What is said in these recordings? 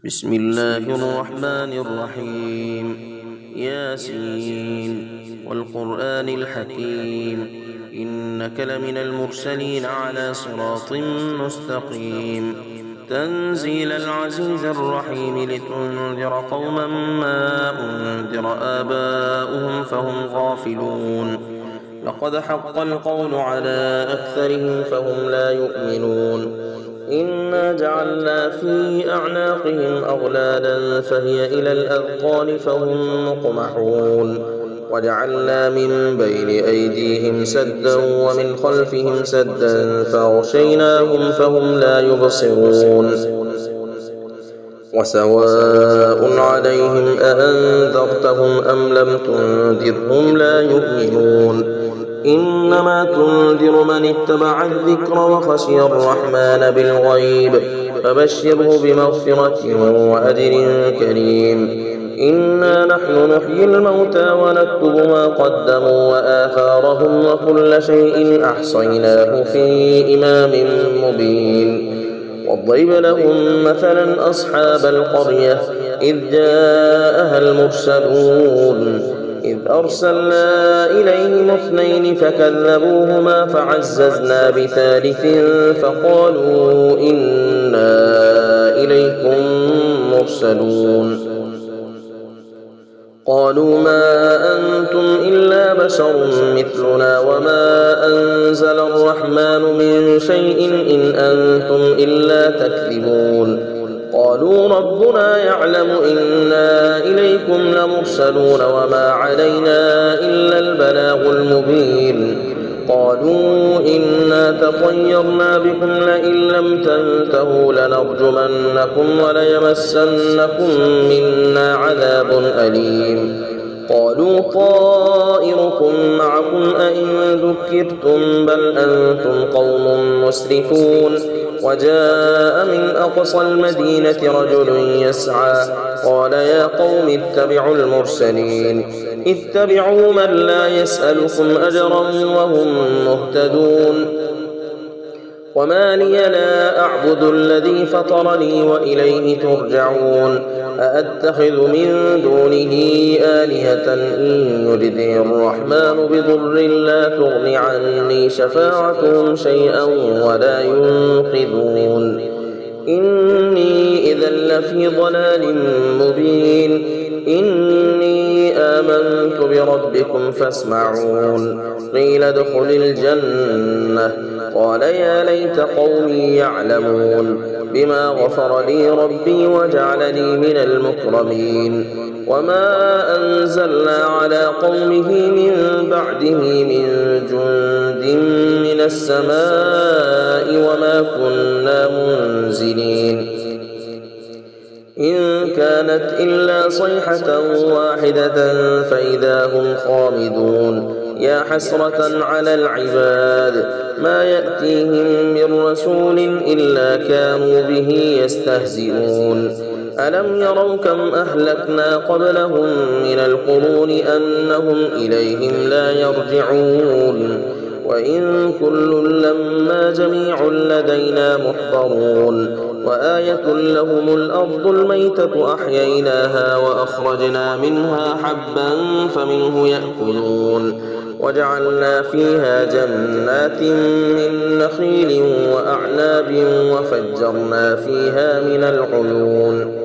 بسم الله الرحمن الرحيم. ياسين والقرآن الحكيم إنك لمن المرسلين على صراط مستقيم. تنزيل العزيز الرحيم لتنذر قوما ما أنذر آباؤهم فهم غافلون. لقد حق القول على أكثرهم فهم لا يؤمنون. إنا جعلنا في أعناقهم أغلالا فهي إلى الأذقان فهم مقمحون. وجعلنا من بين أيديهم سدا ومن خلفهم سدا فأغشيناهم فهم لا يبصرون. وسواء عليهم أأنذرتهم أم لم تنذرهم لا يؤمنون. إنما تنذر من اتبع الذكر وخشي الرحمن بالغيب فبشره بمغفرة وأجر كريم. إنا نحن نحيي الموتى ونكتب ما قدموا وآثارهم وكل شيء أحصيناه في إمام مبين. واضرب لهم مثلا أصحاب القرية إذ جاءها المرسلون إذ أرسلنا إليهم اثنين فكذبوهما فعززنا بثالث فقالوا إنا إليكم مرسلون. قالوا ما أنتم إلا بشر مثلنا وما أنزل الرحمن من شيء إن أنتم إلا تكذبون. قالوا ربنا يعلم إنا إليكم لمرسلون وما علينا إلا البلاغ المبين. قالوا إنا تطيرنا بكم لئن لم تنتهوا لنرجمنكم وليمسنكم منا عذاب أليم. قالوا طائركم معكم أئن ذكرتم بل أنتم قوم مسرفون. وجاء من أقصى المدينة رجل يسعى قال يا قوم اتبعوا المرسلين اتبعوا من لا يسألكم أجرا وهم مهتدون. وما لي لا أعبد الذي فطرني وإليه ترجعون. أأتخذ من دونه آلهة إن يردني الرحمن بضر لا تغن عني شفاعتهم شيئا ولا ينقذون. إني إذا لفي ضلال مبين. إني آمنت بربكم فاسمعون. قيل ادخل الجنة قال يا ليت قومي يعلمون بما غفر لي ربي وجعلني من المكرمين. وما أنزلنا على قومه من بعده من جند من السماء وما كنا منزلين. إن كانت إلا صيحة واحدة فإذا هم خامدون. يا حسرة على العباد ما يأتيهم من رسول إلا كانوا به يستهزئون. ألم يروا كم أهلكنا قبلهم من القرون أنهم إليهم لا يرجعون. وإن كل لما جميع لدينا محضرون. وآية لهم الأرض الميتة أحييناها وأخرجنا منها حبا فمنه يأكلون. وجعلنا فيها جنات من نخيل وأعناب وفجرنا فيها من العيون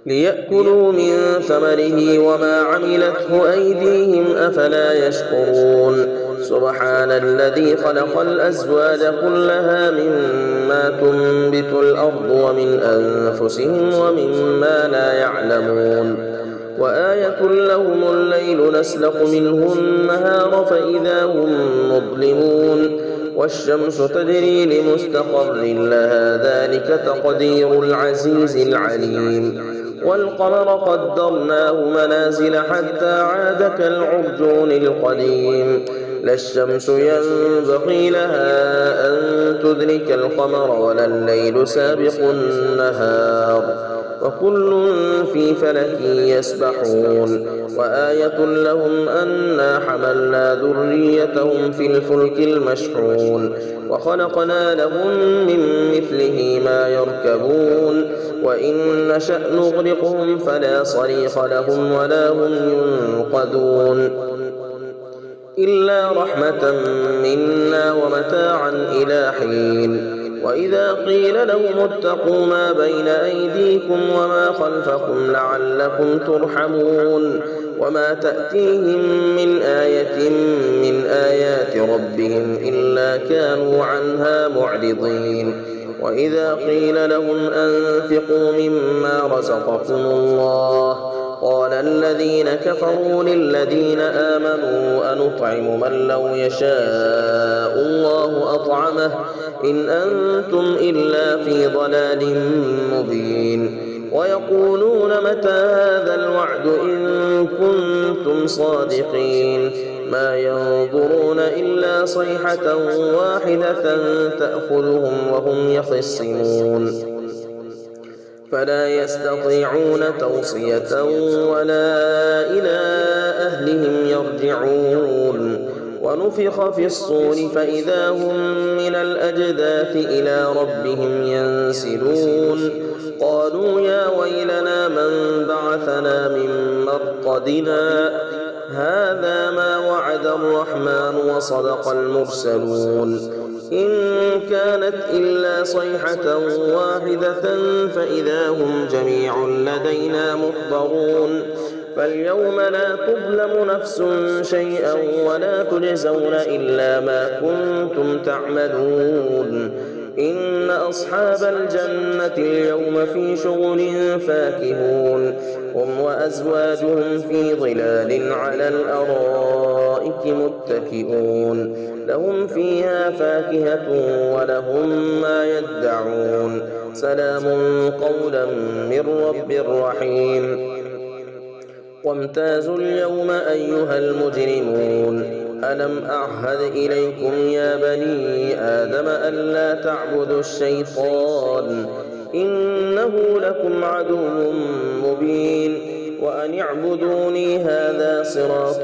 ليأكلوا من ثمره وما عملته أيديهم أفلا يشكرون. سبحان الذي خلق الأزواج كلها مما تنبت الأرض ومن أنفسهم ومما لا يعلمون. وآية لهم الليل نسلخ منه النهار فإذا هم مظلمون. والشمس تجري لمستقر لها ذلك تقدير العزيز العليم. والقمر قدرناه منازل حتى عاد كالعرجون القديم. لا الشمس ينبغي لها أن تدرك القمر ولا الليل سابق النهار وكل في فلك يسبحون وآية لهم أنا حملنا ذريتهم في الفلك المشحون وخلقنا لهم من مثله ما يركبون وإن نشأ نغرقهم فلا صريخ لهم ولا هم ينقذون إلا رحمة منا ومتاعا إلى حين وإذا قيل لهم اتقوا ما بين أيديكم وما خلفكم لعلكم ترحمون وما تأتيهم من آية من آيات ربهم إلا كانوا عنها معرضين وإذا قيل لهم أنفقوا مما رزقكم الله قال الذين كفروا للذين آمنوا أنطعم من لو يشاء الله أطعمه إن أنتم إلا في ضلال مبين ويقولون متى هذا الوعد إن كنتم صادقين ما ينظرون إلا صيحة واحدة تأخذهم وهم يخصمون فلا يستطيعون توصية ولا إلى أهلهم يرجعون ونفخ في الصور فإذا هم من الأجداث إلى ربهم ينسلون قالوا يا ويلنا من بعثنا من مرقدنا هذا ما وعد الرحمن وصدق المرسلون إن كانت إلا صيحة واحدة فإذا هم جميع لدينا محضرون فاليوم لا تظلم نفس شيئا ولا تجزون إلا ما كنتم تعملون إن أصحاب الجنة اليوم في شغل فاكهون هم وأزواجهم في ظلال على الأرائك متكئون لهم فيها فاكهة ولهم ما يدعون سلام قولا من رب رحيم وامتازوا اليوم أيها المجرمون ألم أعهد إليكم يا بني آدم ألا تعبدوا الشيطان إنه لكم عدو مبين وأن اعبدوني هذا صراط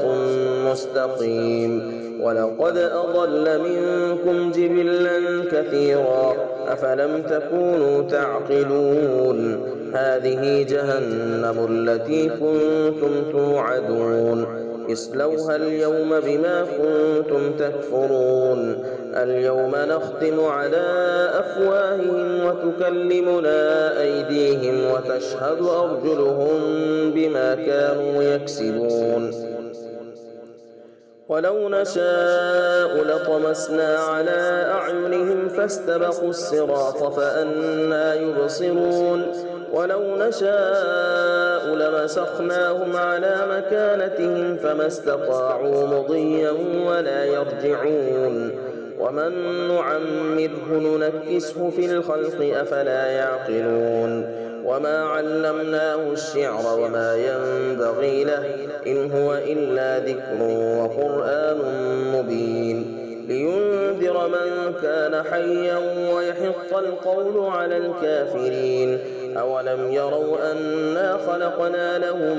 مستقيم ولقد أضل منكم جبلا كثيرا أفلم تكونوا تعقلون هذه جهنم التي كنتم توعدون اصلوها اليوم بما كنتم تكفرون اليوم نختم على أفواههم وتكلمنا أيديهم وتشهد أرجلهم بما كانوا يكسبون ولو نشاء لطمسنا على أعينهم فاستبقوا الصراط فأنى يبصرون ولو نشاء لمسخناهم على مكانتهم فما استطاعوا مضيا ولا يرجعون ومن نعمره ننكسه في الخلق أفلا يعقلون وما علمناه الشعر وما ينبغي له إن هو إلا ذكر وقرآن مبين لينذر من كان حيا ويحق القول على الكافرين أولم يروا أنا خلقنا لهم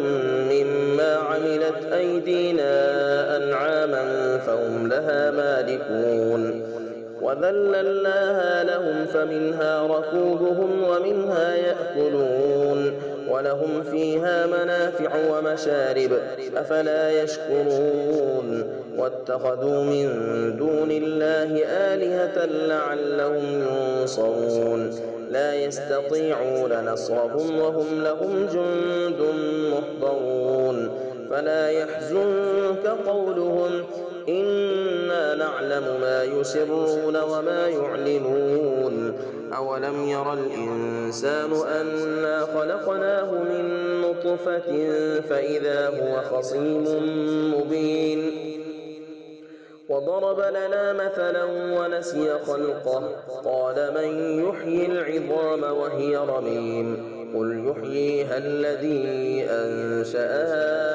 مما عملت أيدينا أنعاما فهم لها مالكون وذللناها لهم فمنها ركوبهم ومنها يأكلون ولهم فيها منافع ومشارب أفلا يشكرون واتخذوا من دون الله آلهة لعلهم ينصرون لا يستطيعون نصرهم وهم لهم جند محضرون فلا يحزنك قولهم إنا نعلم ما يسرون وما يعلنون أولم ير الإنسان أنا خلقناه من نطفة فإذا هو خصيم مبين وضرب لنا مثلا ونسي خلقه قال من يحيي العظام وهي رميم قل يحييها الذي أنشأها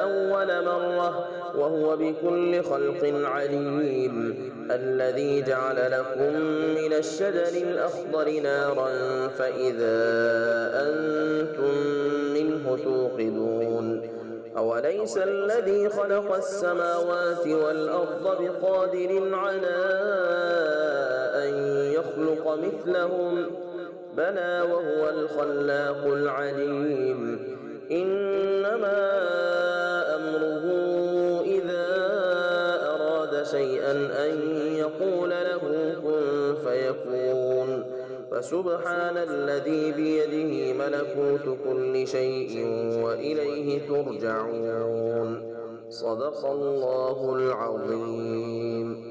أول أول مرة وهو بكل خلق عليم. الذي جعل لكم من الشجر الأخضر نارا فإذا أنتم منه توقدون. أوليس الذي خلق السماوات والأرض بقادر على أن يخلق مثلهم؟ بلى وهو الخلاق العليم. إنما أمره إذا أراد شيئا أن يقول له كن فيكون. فسبحان الذي بيده ملكوت كل شيء وإليه ترجعون. صدق الله العظيم.